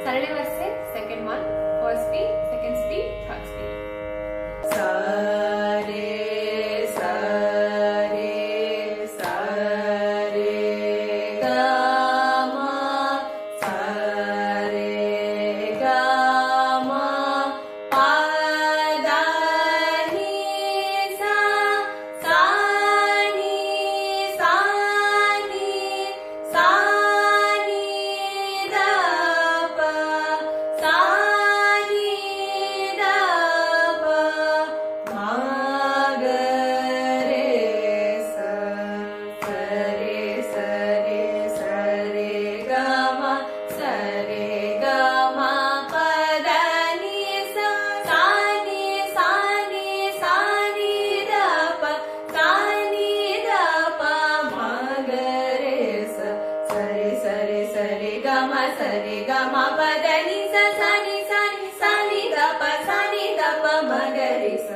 ಸರಳಿ ವರ್ಸೆ second one, first speed, second speed, third speed. ಸಾರೆ ಸಾರೆ ಸಾರೆ ಗಾಮ ಸಾರೆ ಗಾಮ ಪದ ನಿ ಸಾ ಸಾ ನಿ ಸಾ ನಿ ಸಾ ನಿ ದ ಪ ಸಾ ನಿ ದ ಪ ಮಾ ಗ ರೇ ಸ ಸರೆ ಸರೆ ಸರೆ ಗ ಮ ಸರೆ ಗ ಮ ಪದ ನಿ ಸ ಸಾ ನಿ ಸಾ ನಿ ಸಾ ನಿ ದ ಪ ಸಾ ನಿ ದ ಪ ಮಾ ಗ ರೇ ಸ ಸರೆ ಸರೆ ಸರೆ ಗ ಮ ಸರೆ ಗ ಮ ಪದ ನಿ ಸ ಸಾ ನಿ ಸಾ ನಿ ಸಾ ನಿ ದ ಪ ಸಾ ನಿ ದ ಪ ಮ ಗ ರೇ ಸ.